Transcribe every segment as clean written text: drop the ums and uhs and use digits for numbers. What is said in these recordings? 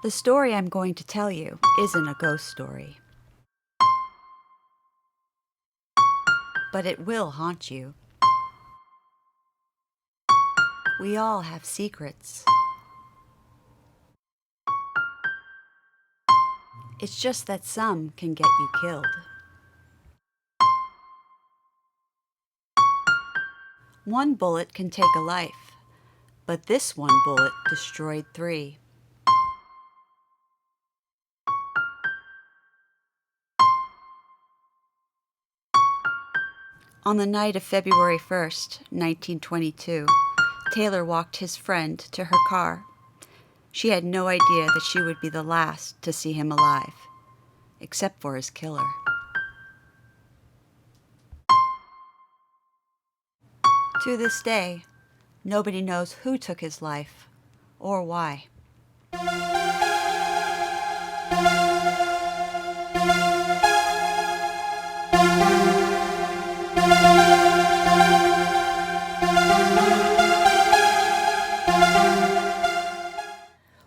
The story I'm going to tell you isn't a ghost story, but it will haunt you. We all have secrets. It's just that some can get you killed. One bullet can take a life, but this one bullet destroyed 3. On the night of February 1st, 1922, Taylor walked his friend to her car. She had no idea that she would be the last to see him alive, except for his killer. To this day, nobody knows who took his life or why.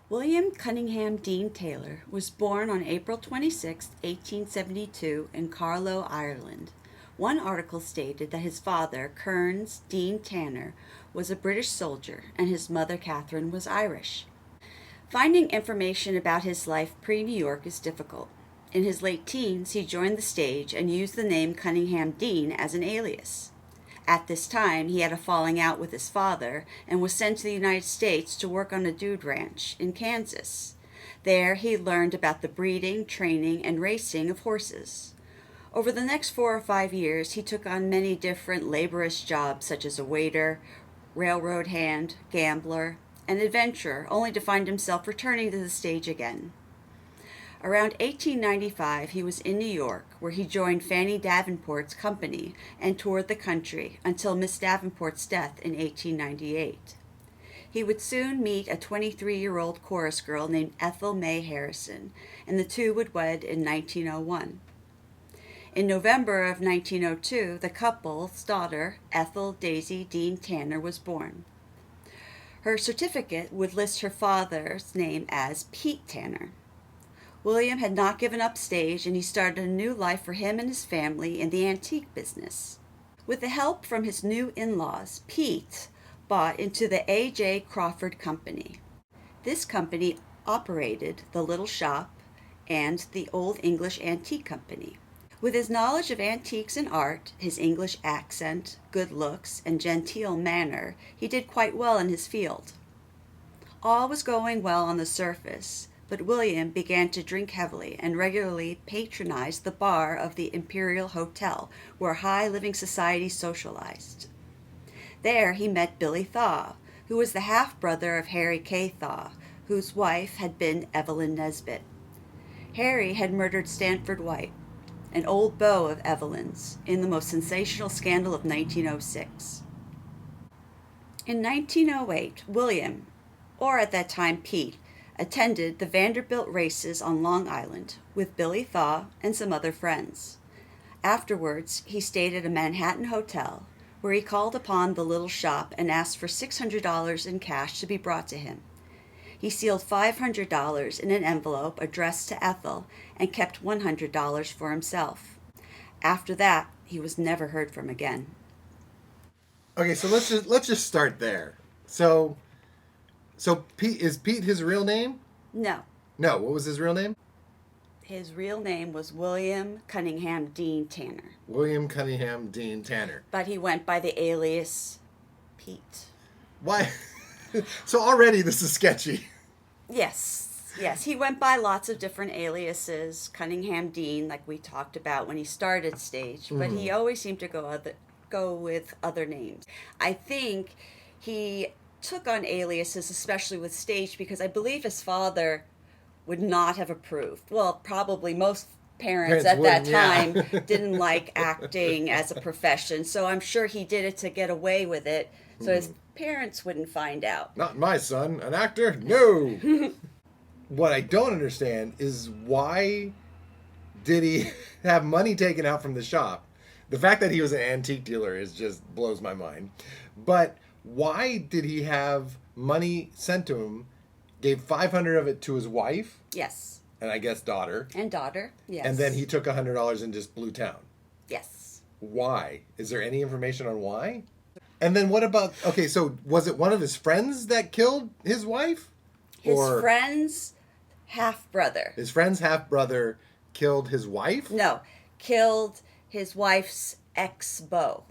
William Cunningham Dean Taylor was born on April 26, 1872 in Carlow, Ireland. One article stated that his father, Kearns Dean Tanner, was a British soldier and his mother, Catherine, was Irish. Finding information about his life pre-New York is difficult. In his late teens, he joined the stage and used the name Cunningham Dean as an alias. At this time, he had a falling out with his father and was sent to the United States to work on a dude ranch in Kansas. There, he learned about the breeding, training, and racing of horses. Over the next 4 or 5 years, he took on many different laborious jobs such as a waiter, railroad hand, gambler, and adventurer, only to find himself returning to the stage again. Around 1895, he was in New York, where he joined Fanny Davenport's company and toured the country until Miss Davenport's death in 1898. He would soon meet a 23-year-old chorus girl named Ethel May Harrison, and the two would wed in 1901. In November of 1902, the couple's daughter, Ethel Daisy Dean Tanner, was born. Her certificate would list her father's name as Pete Tanner. William had not given up stage, and he started a new life for him and his family in the antique business. With the help from his new in-laws, Pete bought into the A.J. Crawford Company. This company operated the Little Shop and the Old English Antique Company. With his knowledge of antiques and art, his English accent, good looks, and genteel manner, he did quite well in his field. All was going well on the surface, but William began to drink heavily and regularly patronized the bar of the Imperial Hotel, where high living society socialized. There he met Billy Thaw, who was the half-brother of Harry K. Thaw, whose wife had been Evelyn Nesbit. Harry had murdered Stanford White, an old beau of Evelyn's, in the most sensational scandal of 1906. In 1908, William, or at that time Pete, attended the Vanderbilt races on Long Island with Billy Thaw and some other friends. Afterwards, he stayed at a Manhattan hotel, where he called upon the Little Shop and asked for $600 in cash to be brought to him. He sealed $500 in an envelope addressed to Ethel and kept $100 for himself. After that, he was never heard from again. Okay, so let's just start there. So Pete, is Pete his real name? No. No, what was his real name? His real name was William Cunningham Dean Tanner. William Cunningham Dean Tanner. But he went by the alias Pete. Why? So already this is sketchy. Yes. He went by lots of different aliases. Cunningham Dean, like we talked about when he started stage, but he always seemed to go with other names. I think He took on aliases, especially with stage, because I believe his father would not have approved. Well, probably most parents at that wouldn't, yeah. time didn't like acting as a profession, so I'm sure he did it to get away with it so his parents wouldn't find out. Not my son, an actor? No. What I don't understand is why did he have money taken out from the shop? The fact that he was an antique dealer is just blows my mind. But why did he have money sent to him? Gave 500 of it to his wife, Yes. and I guess daughter, And daughter, yes. and then he took $100 and just blew town. Yes. Why? Is there any information on why? And then what about, okay, so was it one of his friends that killed his wife? His Or friend's half-brother. his friend's half-brother killed his wife? No, killed his wife's ex-beau.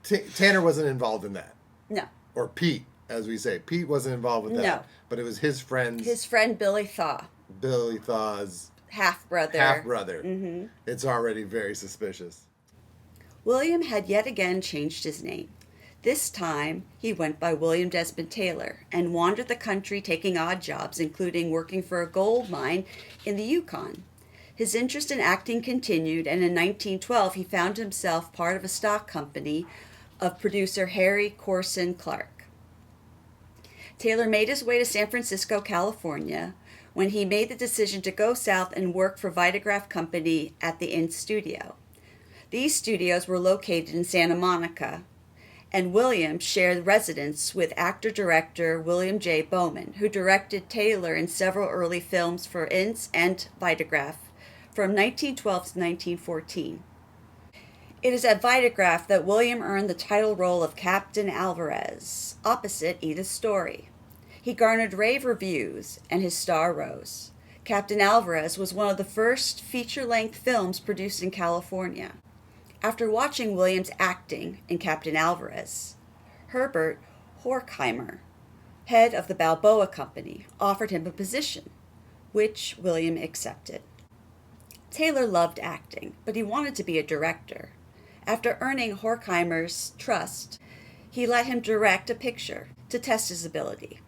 Tanner wasn't involved in that. No. Or Pete, as we say. Pete wasn't involved with that. No. But it was his friend's, His friend Billy Thaw, Billy Thaw's half-brother. half-brother. Mm-hmm. It's already very suspicious. William had yet again changed his name. This time, he went by William Desmond Taylor and wandered the country taking odd jobs, including working for a gold mine in the Yukon. His interest in acting continued, and in 1912 he found himself part of a stock company of producer Harry Corson Clark. Taylor made his way to San Francisco, California, when he made the decision to go south and work for Vitagraph Company at the In Studio. These studios were located in Santa Monica, and William shared residence with actor-director William J. Bowman, who directed Taylor in several early films for Ince and Vitagraph from 1912 to 1914. It is at Vitagraph that William earned the title role of Captain Alvarez, opposite Edith Story. He garnered rave reviews, and his star rose. Captain Alvarez was one of the first feature-length films produced in California. After watching William's acting in Captain Alvarez, Herbert Horkheimer, head of the Balboa Company, offered him a position, which William accepted. Taylor loved acting, but he wanted to be a director. After earning Horkheimer's trust, he let him direct a picture to test his ability.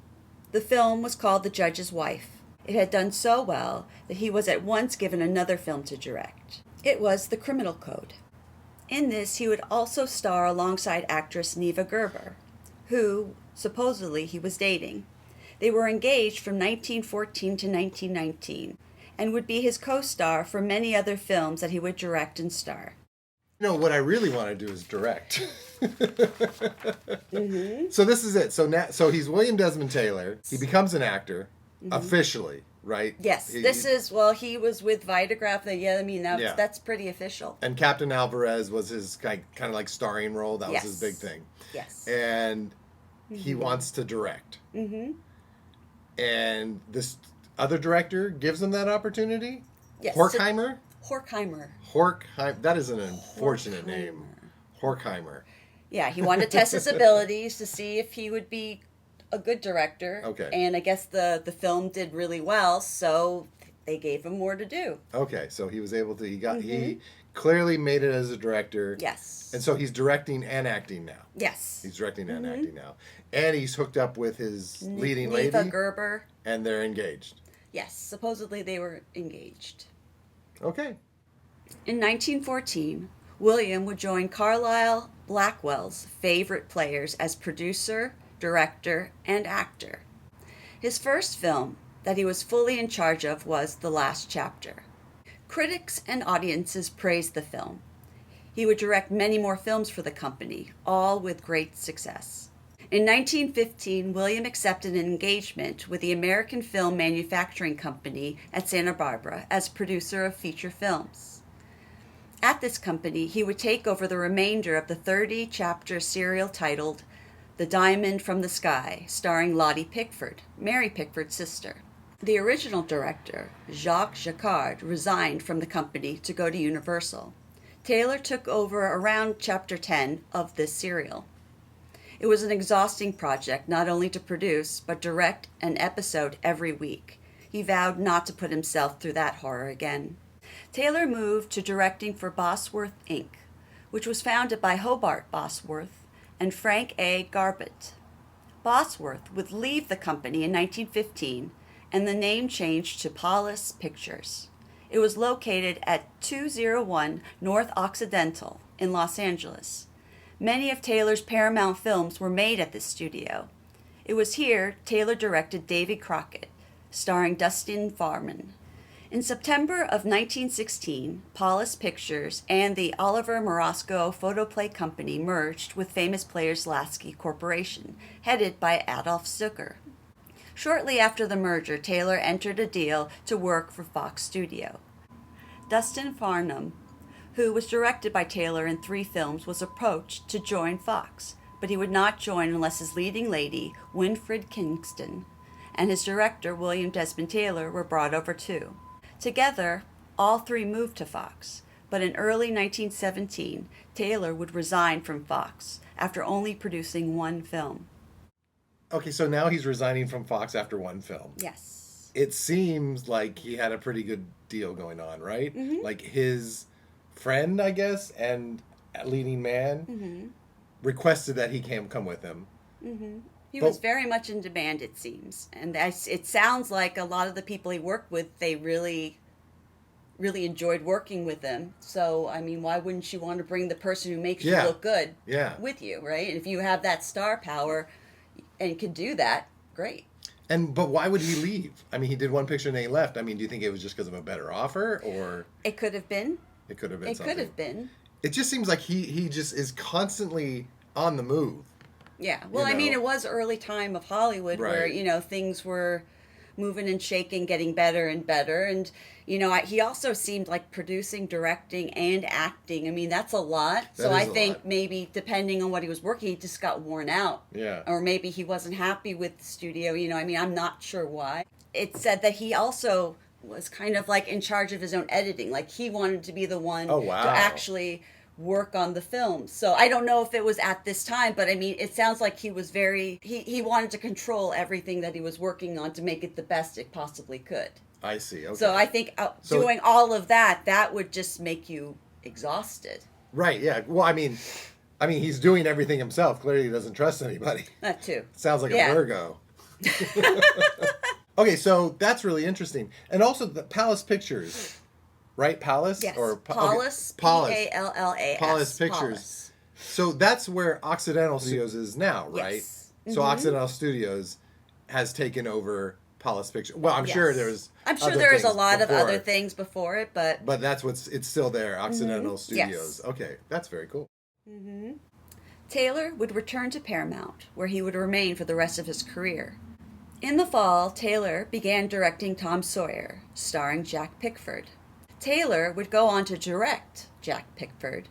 The film was called The Judge's Wife. It had done so well that he was at once given another film to direct. It was The Criminal Code. In this, he would also star alongside actress Neva Gerber, who, supposedly, he was dating. They were engaged from 1914 to 1919, and would be his co-star for many other films that he would direct and star. You know, what I really want to do is direct. So this is it. So he's William Desmond Taylor. He becomes an actor, officially, right? Yes, he was with Vitagraph. That's pretty official. And Captain Alvarez was his kind of like starring role. That was his big thing. Yes. And he wants to direct. And this other director gives him that opportunity? Yes. Horkheimer? Horkheimer. That is an unfortunate name. Horkheimer. Yeah, he wanted to test his abilities to see if he would be a good director. Okay. And I guess the film did really well, so they gave him more to do. Okay, so he was able to, he clearly made it as a director. Yes. And so he's directing and acting now. Yes. He's directing and acting now. And he's hooked up with his leading lady. Neva Gerber. And they're engaged. Yes, supposedly they were engaged. Okay. In 1914, William would join Carlyle Blackwell's favorite players as producer, director, and actor. His first film that he was fully in charge of was The Last Chapter. Critics and audiences praised the film. He would direct many more films for the company, all with great success. In 1915, William accepted an engagement with the American Film Manufacturing Company at Santa Barbara as producer of feature films. At this company, he would take over the remainder of the 30-chapter serial titled The Diamond from the Sky, starring Lottie Pickford, Mary Pickford's sister. The original director, Jacques Jacquard, resigned from the company to go to Universal. Taylor took over around chapter 10 of this serial. It was an exhausting project, not only to produce, but direct an episode every week. He vowed not to put himself through that horror again. Taylor moved to directing for Bosworth, Inc., which was founded by Hobart Bosworth and Frank A. Garbett. Bosworth would leave the company in 1915, and the name changed to Paulus Pictures. It was located at 201 North Occidental in Los Angeles. Many of Taylor's Paramount films were made at this studio. It was here Taylor directed Davy Crockett, starring Dustin Farman. In September of 1916, Paulus Pictures and the Oliver Morosco Photoplay Company merged with Famous Players Lasky Corporation, headed by Adolf Zucker. Shortly after the merger, Taylor entered a deal to work for Fox Studio. Dustin Farnham, who was directed by Taylor in 3 films, was approached to join Fox, but he would not join unless his leading lady, Winifred Kingston, and his director, William Desmond Taylor, were brought over too. Together, all 3 moved to Fox, but in early 1917, Taylor would resign from Fox after only producing 1 film. Okay, so now he's resigning from Fox after 1 film. Yes. It seems like he had a pretty good deal going on, right? Mm-hmm. Like his friend, I guess, and leading man requested that he come with him. Mm-hmm. He was very much in demand, it seems. And it sounds like a lot of the people he worked with, they really, really enjoyed working with him. So, I mean, why wouldn't you want to bring the person who makes you look good with you, right? And if you have that star power and can do that, great. But why would he leave? I mean, he did 1 picture and then he left. I mean, do you think it was just because of a better offer, or? It could have been. It could have been something. It could have been. It just seems like he just is constantly on the move. Yeah. Well, I mean, it was early time of Hollywood where, things were moving and shaking, getting better and better. And, he also seemed like producing, directing, and acting. I mean, that's a lot. So I think maybe depending on what he was working, he just got worn out. Yeah. Or maybe he wasn't happy with the studio. I'm not sure why. It said that he also was kind of like in charge of his own editing. Like he wanted to be the one to actually work on the film. So I don't know if it was at this time, but I mean, it sounds like he was he wanted to control everything that he was working on to make it the best it possibly could. I see. Okay. So I think doing all of that would just make you exhausted. Right. Yeah. Well, I mean, he's doing everything himself. Clearly he doesn't trust anybody. That too. Sounds like a Virgo. Okay. So that's really interesting. And also the Palace Pictures. Right, Palace? Yes, or Paulus, Paulus. P-A-L-L-A-S. Paulus Pictures. Paulus. So that's where Occidental Studios is now, right? Yes. So Occidental Studios has taken over Paulus Pictures. Well, I'm sure there's a lot of other things before it, but that's it's still there, Occidental Studios. Yes. Okay, that's very cool. Mm-hmm. Taylor would return to Paramount, where he would remain for the rest of his career. In the fall, Taylor began directing Tom Sawyer, starring Jack Pickford. Taylor would go on to direct Jack Pickford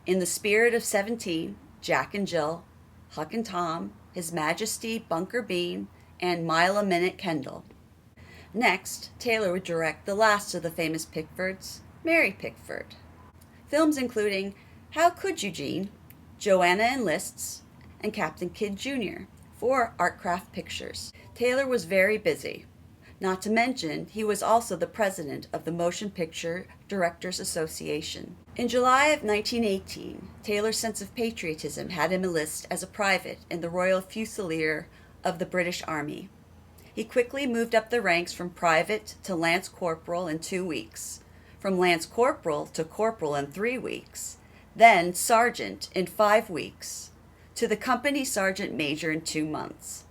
in The Spirit of 17, Jack and Jill, Huck and Tom, His Majesty Bunker Bean, and Mile a Minute Kendall. Next, Taylor would direct the last of the famous Pickfords, Mary Pickford. Films including How Could You, Jean?, Joanna Enlists, and Captain Kidd Jr. for Artcraft Pictures. Taylor was very busy. Not to mention, he was also the president of the Motion Picture Directors Association. In July of 1918, Taylor's sense of patriotism had him enlist as a private in the Royal Fusilier of the British Army. He quickly moved up the ranks from private to lance corporal in 2 weeks, from lance corporal to corporal in 3 weeks, then sergeant in 5 weeks, to the company sergeant major in 2 months.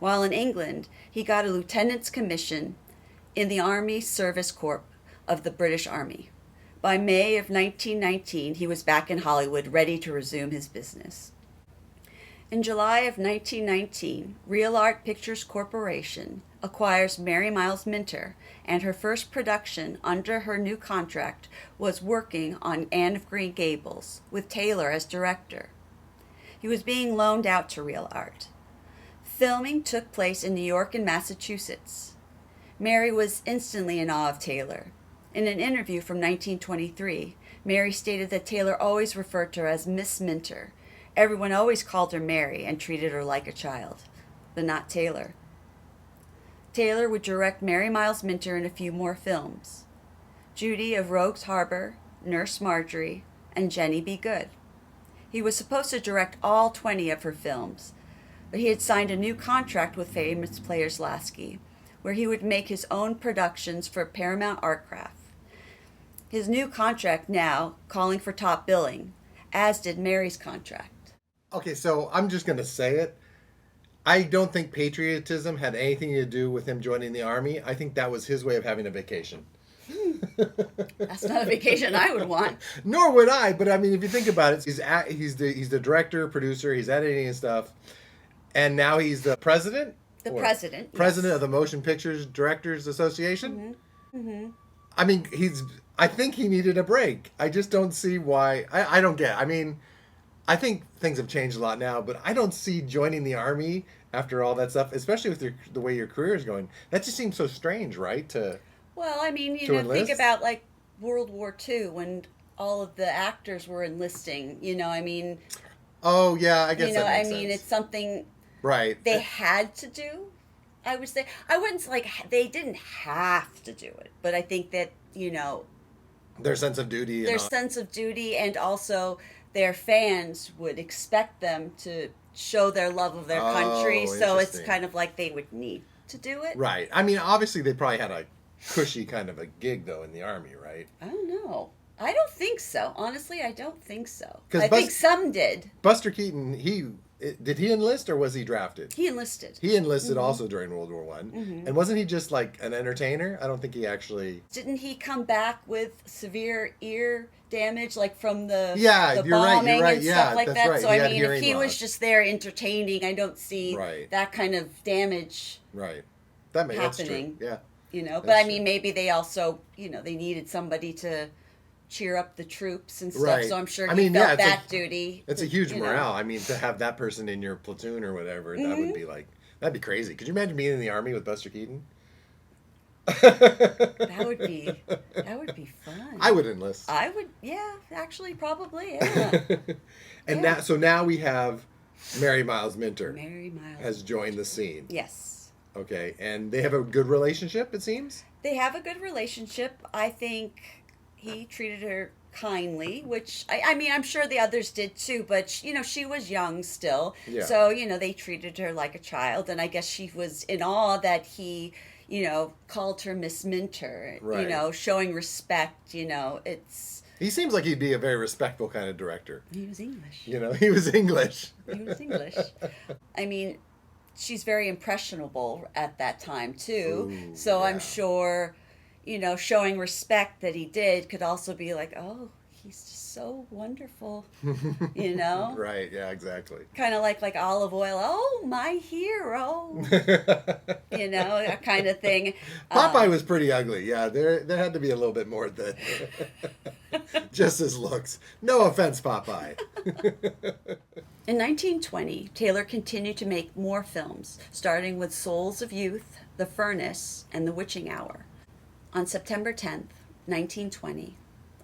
While in England, he got a lieutenant's commission in the Army Service Corps of the British Army. By May of 1919, he was back in Hollywood, ready to resume his business. In July of 1919, Real Art Pictures Corporation acquires Mary Miles Minter, and her first production under her new contract was working on Anne of Green Gables, with Taylor as director. He was being loaned out to Real Art. Filming took place in New York and Massachusetts. Mary was instantly in awe of Taylor. In an interview from 1923, Mary stated that Taylor always referred to her as Miss Minter. Everyone always called her Mary and treated her like a child, but not Taylor. Taylor would direct Mary Miles Minter in a few more films: Judy of Rogues Harbor, Nurse Marjorie, and Jenny Be Good. He was supposed to direct all 20 of her films, but he had signed a new contract with famous players Lasky, where he would make his own productions for Paramount Artcraft. His new contract now calling for top billing, as did Mary's contract. Okay, so I'm just going to say it. I don't think patriotism had anything to do with him joining the army. I think that was his way of having a vacation. That's not a vacation I would want. Nor would I, but I mean, if you think about it, he's the director, producer, he's editing and stuff, and now he's the president. President President of the Motion Pictures Directors Association. Mm-hmm. Mm-hmm. I mean, I think he needed a break. I just don't see why. I don't get. I mean, I think things have changed a lot now, but I don't see joining the army after all that stuff, especially with the way your career is going. That just seems so strange, right? Well, I mean, enlist? think about like World War II when all of the actors were enlisting. I mean. Oh yeah, I guess that makes I mean, sense. it's something right they had to do. I would say I wouldn't say, like they didn't have to do it, but I think that their sense of duty. Sense of duty, and also their fans would expect them to show their love of their country. So it's kind of like they would need to do it. Right. I mean, obviously they probably had a cushy kind of a gig though in the army, right? I don't know. I don't think so. Honestly, I don't think so. 'Cause I think some did. Buster Keaton, did he enlist or was he drafted? He enlisted. He enlisted also during World War One, and wasn't he just like an entertainer? I don't think he actually. Didn't he come back with severe ear damage, like from the you're bombing right, and yeah, stuff like that's that? right. So He I had mean, if hearing he was loss. just there entertaining, I don't see Right. that kind of damage Right. That's happening. true. Yeah. But I mean, maybe they also, they needed somebody to cheer up the troops and stuff. Right. So I'm sure I he mean, felt yeah, that duty. It's a huge morale. I mean, to have that person in your platoon or whatever, that would be like, that'd be crazy. Could you imagine being in the army with Buster Keaton? That would be fun. I would enlist. I would, yeah, actually, probably, yeah. And now we have Mary Miles Minter. Mary Miles has joined the scene. Yes. Okay, and they have a good relationship, it seems? They have a good relationship. I think he treated her kindly, which, I mean, I'm sure the others did too, but, she was young still. Yeah. So, they treated her like a child, and I guess she was in awe that he, called her Miss Minter, Right. showing respect, it's... He seems like he'd be a very respectful kind of director. He was English. He was English. He was English. I mean, she's very impressionable at that time too. Ooh, so yeah. I'm sure, showing respect that he did could also be like, oh, he's just so wonderful, Right, yeah, exactly. Kind of like olive oil. Oh, my hero. That kind of thing. Popeye was pretty ugly. Yeah, there had to be a little bit more than just his looks. No offense, Popeye. In 1920, Taylor continued to make more films, starting with Souls of Youth, The Furnace, and The Witching Hour. On September 10th, 1920,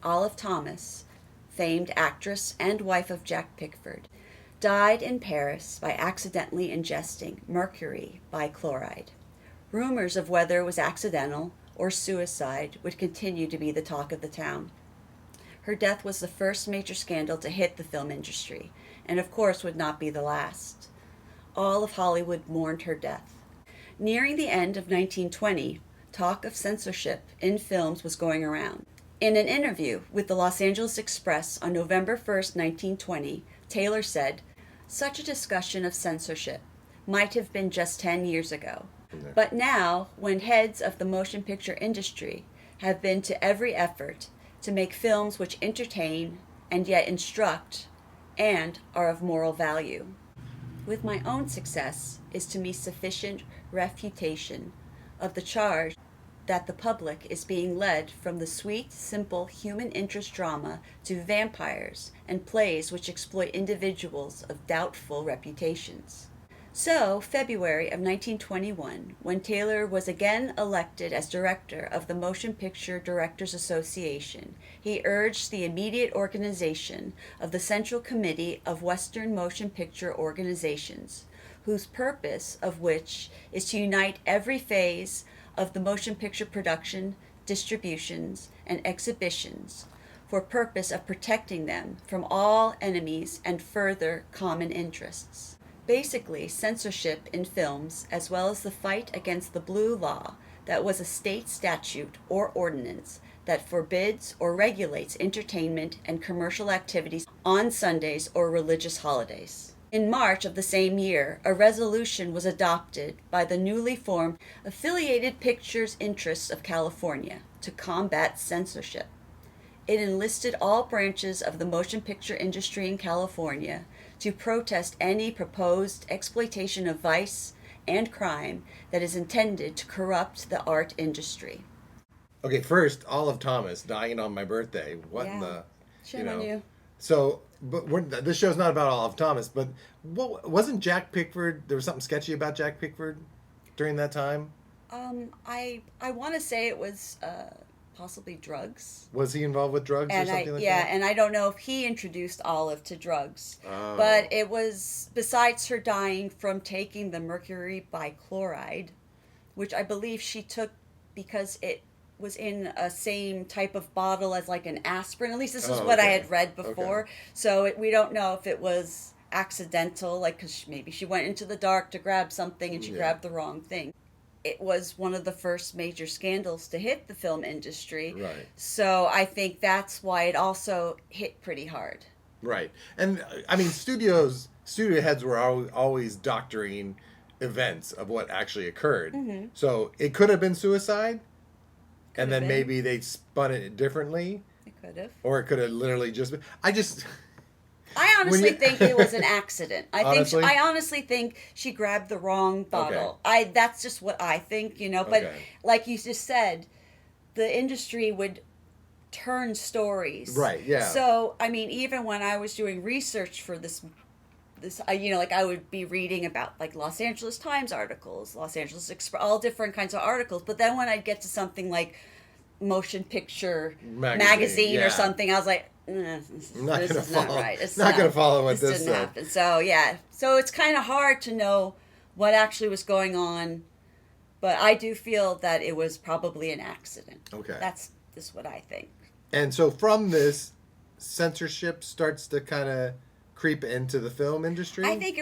Olive Thomas, famed actress and wife of Jack Pickford, died in Paris by accidentally ingesting mercury bichloride. Rumors of whether it was accidental or suicide would continue to be the talk of the town. Her death was the first major scandal to hit the film industry, and of course would not be the last. All of Hollywood mourned her death. Nearing the end of 1920, talk of censorship in films was going around. In an interview with the Los Angeles Express on November 1st, 1920, Taylor said, "Such a discussion of censorship might have been just 10 years ago. But now, when heads of the motion picture industry have been to every effort to make films which entertain and yet instruct and are of moral value, with my own success is to me sufficient refutation of the charge that the public is being led from the sweet, simple human interest drama to vampires and plays which exploit individuals of doubtful reputations." So, February of 1921, when Taylor was again elected as director of the Motion Picture Directors Association, he urged the immediate organization of the Central Committee of Western Motion Picture Organizations, whose purpose of which is to unite every phase of the motion picture production, distributions, and exhibitions for purpose of protecting them from all enemies and further common interests. Basically, censorship in films, as well as the fight against the blue law, that was a state statute or ordinance that forbids or regulates entertainment and commercial activities on Sundays or religious holidays. In March of the same year, a resolution was adopted by the newly formed Affiliated Pictures Interests of California to combat censorship. It enlisted all branches of the motion picture industry in California to protest any proposed exploitation of vice and crime that is intended to corrupt the art industry. Okay, first, Olive Thomas dying on my birthday. What in the... Shame on you. So, but this show's not about Olive Thomas, but wasn't Jack Pickford, there was something sketchy about Jack Pickford during that time? I want to say it was possibly drugs. Was he involved with drugs or something like that? Yeah, and I don't know if he introduced Olive to drugs. Oh. But it was, besides her dying from taking the mercury bichloride, which I believe she took because it was in a same type of bottle as like an aspirin. At least this is what I had read before. Okay. So we don't know if it was accidental, like because maybe she went into the dark to grab something and she grabbed the wrong thing. It was one of the first major scandals to hit the film industry. Right. So I think that's why it also hit pretty hard. Right. And I mean, studio heads were always doctoring events of what actually occurred. Mm-hmm. So it could have been suicide. And then maybe they spun it differently. It could have. Or it could have literally just been... I honestly think it was an accident. I honestly think she grabbed the wrong bottle. Okay. That's just what I think, you know. But like you just said, the industry would turn stories. Right, yeah. So, I mean, even when I was doing research for this, you know, like I would be reading about like Los Angeles Times articles, Los Angeles Express, all different kinds of articles. But then when I'd get to something like Motion Picture Magazine or something, I was like, this is not right. It's not going to follow what this didn't happen. So yeah, so it's kind of hard to know what actually was going on, but I do feel that it was probably an accident. Okay, that's what I think. And so from this, censorship starts to kind of creep into the film industry. I think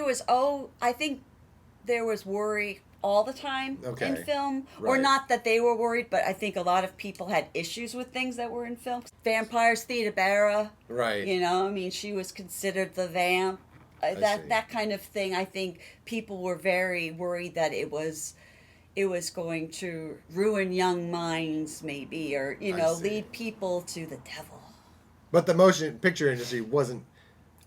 there was worry all the time in film, or not that they were worried, but I think a lot of people had issues with things that were in film. Vampires, Theda Bara, right? You know, I mean, she was considered the vamp. That kind of thing. I think people were very worried that it was going to ruin young minds, maybe, or lead people to the devil. But the motion picture industry wasn't.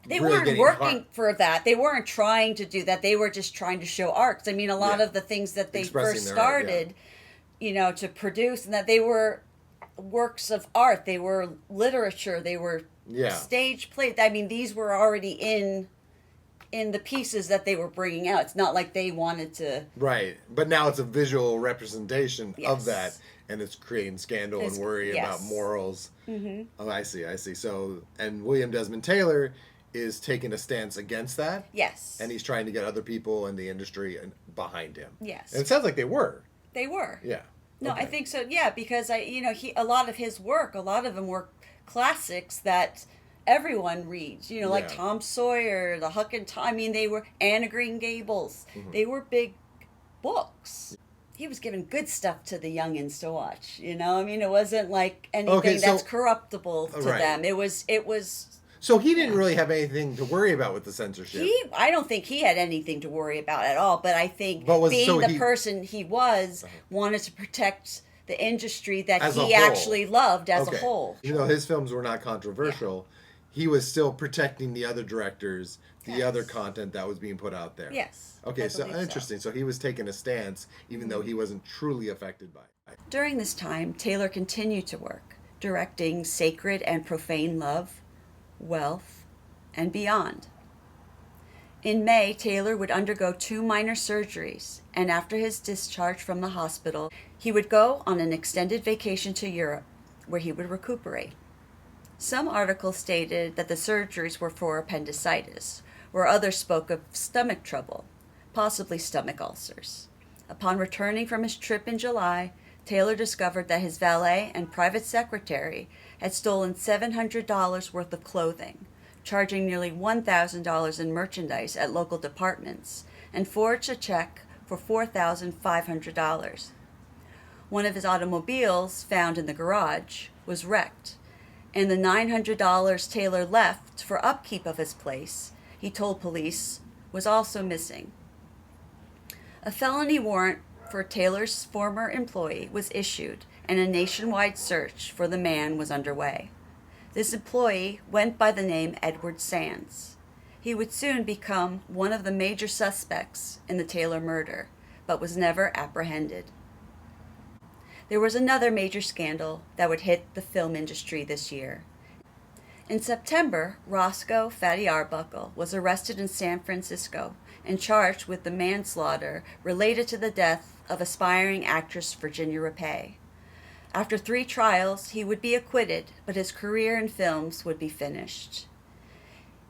They weren't working for that. They weren't trying to do that. They were just trying to show art. I mean, a lot of the things that they first started, to produce, and that they were works of art. They were literature. They were stage plays. I mean, these were already in the pieces that they were bringing out. It's not like they wanted to... Right. But now it's a visual representation of that, and it's creating scandal and worry about morals. Mm-hmm. Oh, I see. So, and William Desmond Taylor is taking a stance against that. Yes. And he's trying to get other people in the industry behind him. Yes. And it sounds like they were. They were. Yeah. No, I think so. Yeah, because a lot of his work, a lot of them were classics that everyone reads. Like Tom Sawyer, The Huck and Tom. I mean, they were Anne of Green Gables. Mm-hmm. They were big books. He was giving good stuff to the youngins to watch. I mean, it wasn't like anything that's corruptible to them. It was. So he didn't really have anything to worry about with the censorship. I don't think he had anything to worry about at all. But I think the person he was wanted to protect the industry that he actually loved as a whole. Even though his films were not controversial, he was still protecting the other directors, the other content that was being put out there. Yes. Okay, so interesting. So he was taking a stance, even though he wasn't truly affected by it. During this time, Taylor continued to work, directing Sacred and Profane Love, Wealth, and Beyond. In May, Taylor would undergo 2 minor surgeries, and after his discharge from the hospital, he would go on an extended vacation to Europe, where he would recuperate. Some articles stated that the surgeries were for appendicitis, where others spoke of stomach trouble, possibly stomach ulcers. Upon returning from his trip in July, Taylor discovered that his valet and private secretary had stolen $700 worth of clothing, charging nearly $1,000 in merchandise at local departments, and forged a check for $4,500. One of his automobiles, found in the garage, was wrecked, and the $900 Taylor left for upkeep of his place, he told police, was also missing. A felony warrant for Taylor's former employee was issued, and a nationwide search for the man was underway. This employee went by the name Edward Sands. He would soon become one of the major suspects in the Taylor murder, but was never apprehended. There was another major scandal that would hit the film industry this year. In September, Roscoe Fatty Arbuckle was arrested in San Francisco and charged with the manslaughter related to the death of aspiring actress Virginia Rapay. After 3 trials, he would be acquitted, but his career in films would be finished.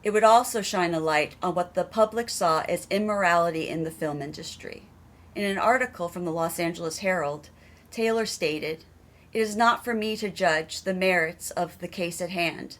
It would also shine a light on what the public saw as immorality in the film industry. In an article from the Los Angeles Herald, Taylor stated, "It is not for me to judge the merits of the case at hand,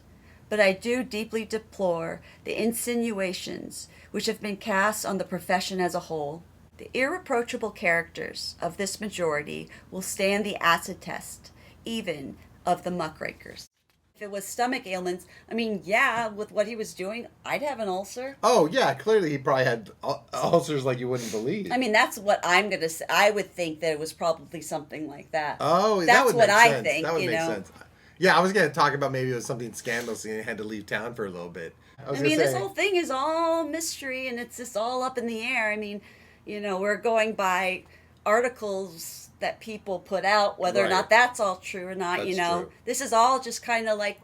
but I do deeply deplore the insinuations which have been cast on the profession as a whole. The irreproachable characters of this majority will stand the acid test, even of the muckrakers." If it was stomach ailments, I mean, yeah, with what he was doing, I'd have an ulcer. Oh, yeah, clearly he probably had ulcers like you wouldn't believe. I mean, that's what I'm going to say. I would think that it was probably something like that. Oh, that's that would what make I sense. think, That would you make know. sense. Yeah, I was going to talk about maybe it was something scandalous and he had to leave town for a little bit. I mean, this whole thing is all mystery and it's just all up in the air. I mean, you know, we're going by articles that people put out, whether or not that's all true or not, you know. True. This is all just kind of like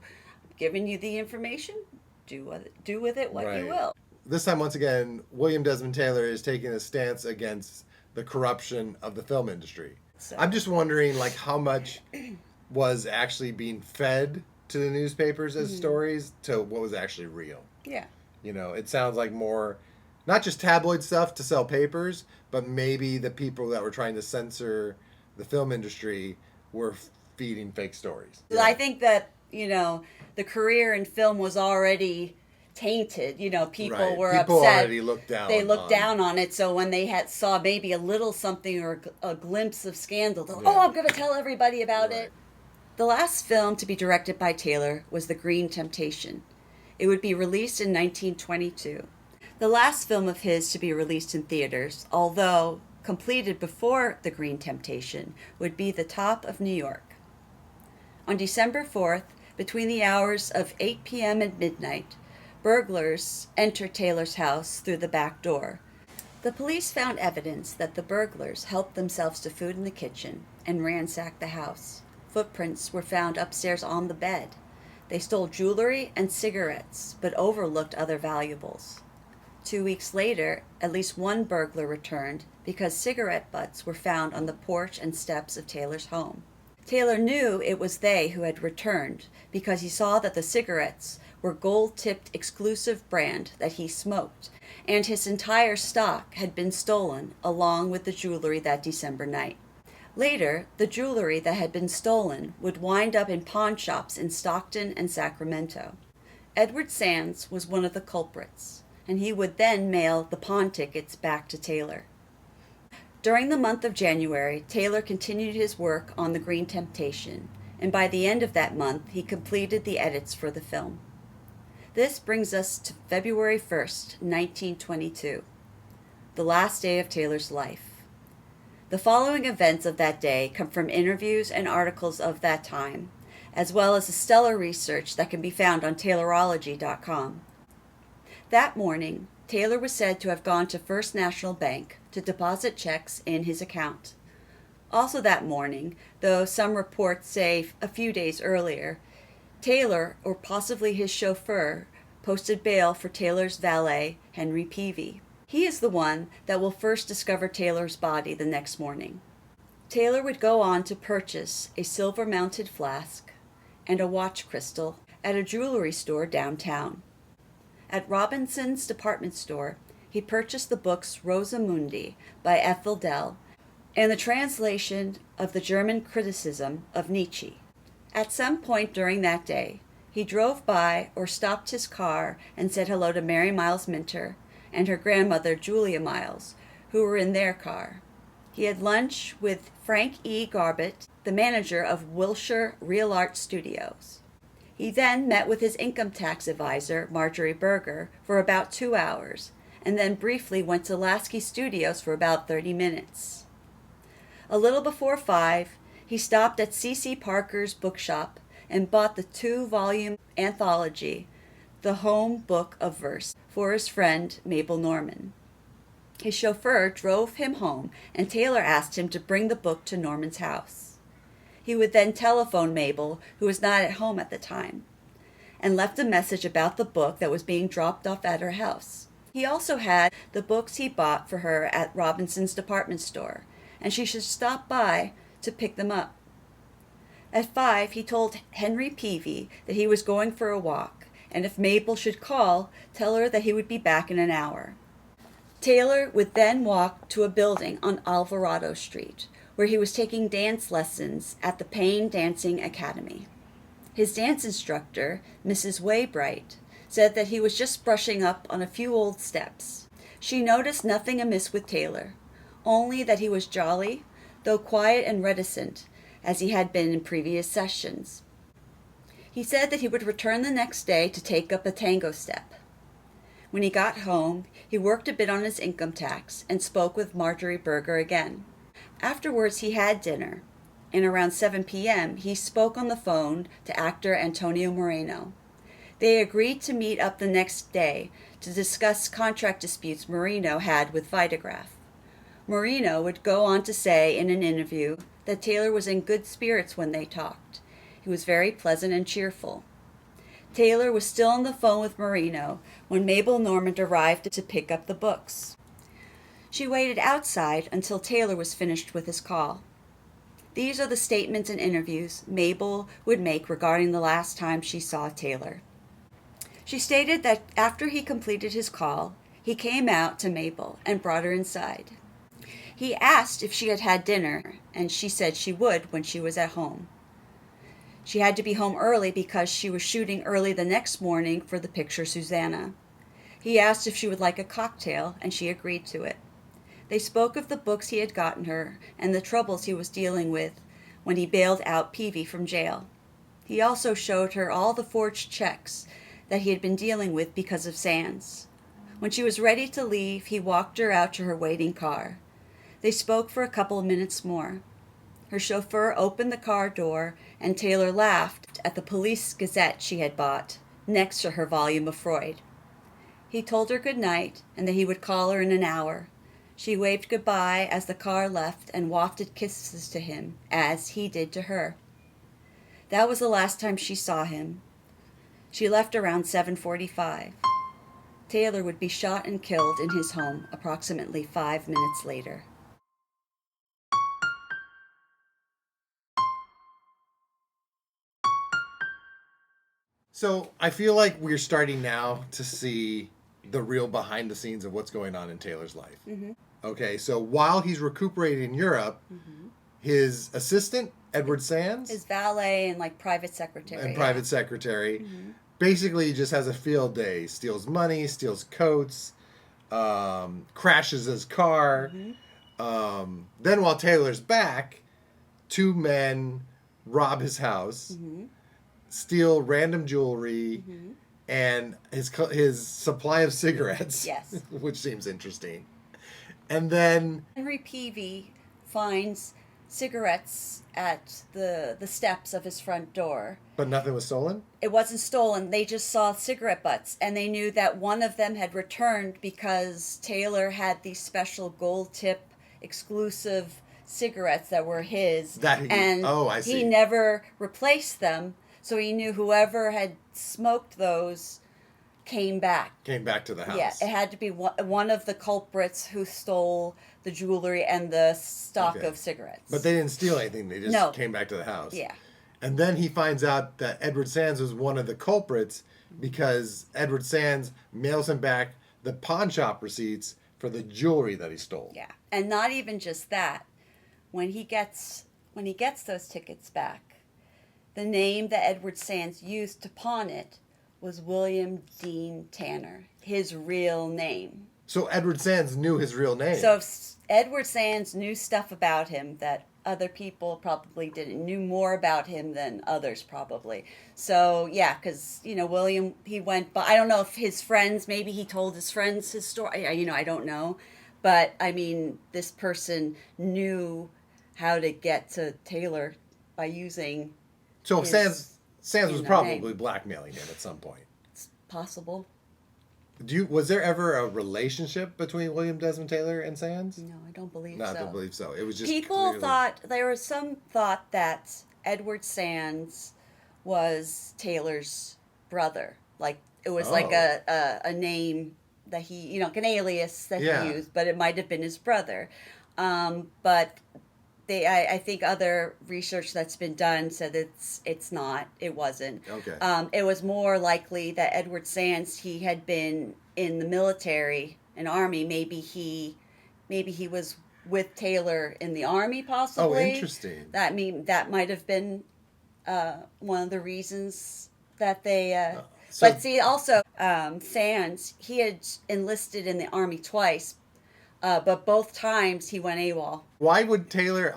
giving you the information. Do with it what you will. This time, once again, William Desmond Taylor is taking a stance against the corruption of the film industry. So, I'm just wondering, like, how much was actually being fed to the newspapers as stories to what was actually real. Yeah. You know, it sounds like more, not just tabloid stuff to sell papers, but maybe the people that were trying to censor the film industry were feeding fake stories. Yeah. I think that, you know, the career in film was already tainted. You know, people were people upset. Already looked down. They looked down on it. So when they saw maybe a little something or a glimpse of scandal, they're, oh, I'm going to tell everybody about it. The last film to be directed by Taylor was The Green Temptation. It would be released in 1922. The last film of his to be released in theaters, although completed before The Green Temptation, would be The Top of New York. On December 4th, between the hours of 8 p.m. and midnight, burglars entered Taylor's house through the back door. The police found evidence that the burglars helped themselves to food in the kitchen and ransacked the house. Footprints were found upstairs on the bed. They stole jewelry and cigarettes, but overlooked other valuables. 2 weeks later, at least one burglar returned because cigarette butts were found on the porch and steps of Taylor's home. Taylor knew it was they who had returned because he saw that the cigarettes were gold-tipped exclusive brand that he smoked, and his entire stock had been stolen along with the jewelry that December night. Later, the jewelry that had been stolen would wind up in pawn shops in Stockton and Sacramento. Edward Sands was one of the culprits, and he would then mail the pawn tickets back to Taylor. During the month of January, Taylor continued his work on The Green Temptation, and by the end of that month, he completed the edits for the film. This brings us to February 1st, 1922, the last day of Taylor's life. The following events of that day come from interviews and articles of that time, as well as the stellar research that can be found on Taylorology.com. That morning, Taylor was said to have gone to First National Bank to deposit checks in his account. Also that morning, though some reports say a few days earlier, Taylor, or possibly his chauffeur, posted bail for Taylor's valet, Henry Peavy. He is the one that will first discover Taylor's body the next morning. Taylor would go on to purchase a silver-mounted flask and a watch crystal at a jewelry store downtown. At Robinson's department store, he purchased the books Rosa Mundi by Ethel Dell and the translation of the German criticism of Nietzsche. At some point during that day, He drove by or stopped his car and said hello to Mary Miles Minter and her grandmother Julia Miles, who were in their car. He had lunch with Frank E. Garbett, the manager of Wilshire Real Art Studios. He then met with his income tax advisor, Marjorie Berger, for about 2 hours, and then briefly went to Lasky Studios for about 30 minutes. A little before 5, he stopped at C.C. Parker's bookshop and bought the 2-volume anthology, The Home Book of Verse, for his friend Mabel Norman. His chauffeur drove him home, and Taylor asked him to bring the book to Norman's house. He would then telephone Mabel, who was not at home at the time, and left a message about the book that was being dropped off at her house. He also had the books he bought for her at Robinson's department store, and she should stop by to pick them up. At 5, he told Henry Peavy that he was going for a walk, and if Mabel should call, tell her that he would be back in an hour. Taylor would then walk to a building on Alvarado Street, where he was taking dance lessons at the Payne Dancing Academy. His dance instructor, Mrs. Waybright, said that he was just brushing up on a few old steps. She noticed nothing amiss with Taylor, only that he was jolly, though quiet and reticent, as he had been in previous sessions. He said that he would return the next day to take up a tango step. When he got home, he worked a bit on his income tax and spoke with Marjorie Berger again. Afterwards, he had dinner, and around 7 p.m., he spoke on the phone to actor Antonio Moreno. They agreed to meet up the next day to discuss contract disputes Moreno had with Vitagraph. Moreno would go on to say in an interview that Taylor was in good spirits when they talked. He was very pleasant and cheerful. Taylor was still on the phone with Moreno when Mabel Norman arrived to pick up the books. She waited outside until Taylor was finished with his call. These are the statements and interviews Mabel would make regarding the last time she saw Taylor. She stated that after he completed his call, he came out to Mabel and brought her inside. He asked if she had had dinner, and she said she would when she was at home. She had to be home early because she was shooting early the next morning for the picture Susanna. He asked if she would like a cocktail, and she agreed to it. They spoke of the books he had gotten her and the troubles he was dealing with when he bailed out Peavy from jail. He also showed her all the forged checks that he had been dealing with because of Sands. When she was ready to leave, he walked her out to her waiting car. They spoke for a couple of minutes more. Her chauffeur opened the car door, and Taylor laughed at the Police Gazette she had bought, next to her volume of Freud. He told her good night, and that he would call her in an hour. She waved goodbye as the car left and wafted kisses to him, as he did to her. That was the last time she saw him. She left around 7:45. Taylor would be shot and killed in his home approximately 5 minutes later. So I feel like we're starting now to see the real behind the scenes of what's going on in Taylor's life. Mm-hmm. Okay, so while he's recuperating in Europe, his assistant, Edward Sands, His valet and private secretary. and private secretary, basically just has a field day. Steals money, steals coats, crashes his car. Then while Taylor's back, 2 men rob his house, steal random jewelry, and his supply of cigarettes. Yes. Which seems interesting. And then Henry Peavy finds cigarettes at the steps of his front door. But nothing was stolen? It wasn't stolen. They just saw cigarette butts, and they knew that one of them had returned because Taylor had these special gold tip exclusive cigarettes that were his. I see. He never replaced them, so he knew whoever had smoked those came back. Came back to the house. Yeah, it had to be one of the culprits who stole the jewelry and the stock of cigarettes. But they didn't steal anything. They just came back to the house. Yeah. And then he finds out that Edward Sands was one of the culprits because Edward Sands mails him back the pawn shop receipts for the jewelry that he stole. Yeah. And not even just that. When he gets those tickets back, the name that Edward Sands used to pawn it was William Dean Tanner, his real name. So Edward Sands knew his real name. So Edward Sands knew stuff about him that other people probably didn't, knew more about him than others probably. So yeah, because William, he went, but I don't know if his friends, maybe he told his friends his story. I don't know, but I mean, this person knew how to get to Taylor by using. So Sands was probably name. blackmailing him at some point. It's possible. Was there ever a relationship between William Desmond Taylor and Sands? No, I don't believe No, so. I don't believe so. It was just People thought, there was some thought that Edward Sands was Taylor's brother. Like, it was like a name that he, an alias that he used, but it might have been his brother. But I think other research that's been done said it's not. It wasn't. Okay. It was more likely that Edward Sands, he had been in the military, an army. Maybe he was with Taylor in the army, possibly. Oh, interesting. That might have been one of the reasons that they. So- but see, also Sands, he had enlisted in the army twice. But both times he went AWOL. Why would Taylor,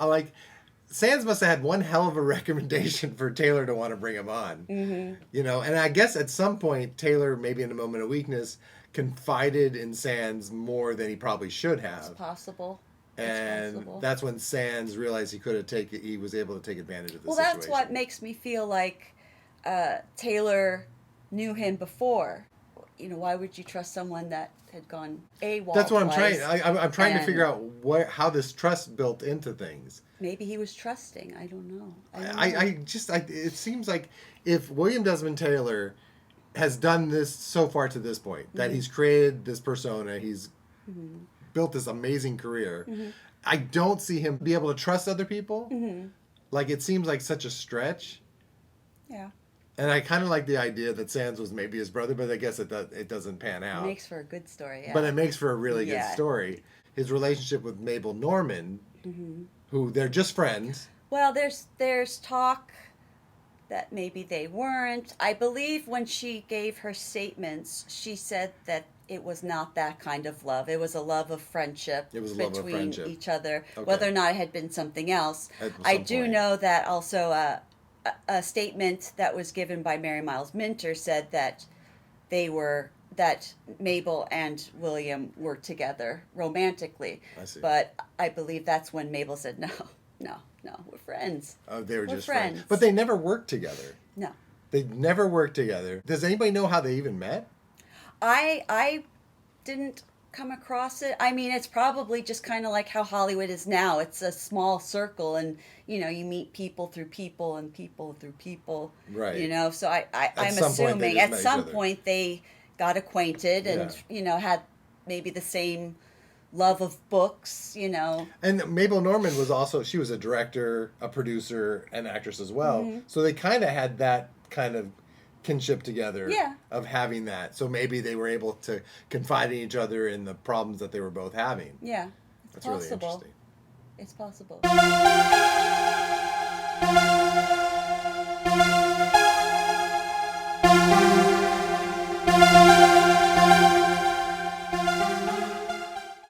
Sands must have had one hell of a recommendation for Taylor to want to bring him on. Mm-hmm. And I guess at some point, Taylor, maybe in a moment of weakness, confided in Sands more than he probably should have. It's possible. And that's when Sands realized he was able to take advantage of the situation. Well, that's what makes me feel like Taylor knew him before. Why would you trust someone that had gone AWOL? That's what twice, I'm trying to figure out how this trust built into things. Maybe he was trusting. I don't know. It seems like if William Desmond Taylor has done this so far to this point, that he's created this persona, he's built this amazing career, I don't see him be able to trust other people. Like, it seems like such a stretch. Yeah. And I kind of like the idea that Sands was maybe his brother, but I guess it doesn't pan out. It makes for a good story, yeah. But it makes for a really good story. His relationship with Mabel Norman, who they're just friends. Well, there's talk that maybe they weren't. I believe when she gave her statements, she said that it was not that kind of love. It was a love of friendship between each other, whether or not it had been something else. I do know that also a statement that was given by Mary Miles Minter said that that Mabel and William were together romantically. I see. But I believe that's when Mabel said, no, we're friends. Oh, they were just friends. friends. But they never worked together. No. They never worked together. Does anybody know how they even met? I didn't come across it. I mean, it's probably just kind of like how Hollywood is now. It's a small circle, and you meet people through people and people through people. Right. So I'm assuming at some point they got acquainted and had maybe the same love of books. And Mabel Norman was a director, a producer, an actress as well. So they kind of had that kind of kinship together of having that. So maybe they were able to confide in each other in the problems that they were both having. Yeah, That's really interesting. It's possible.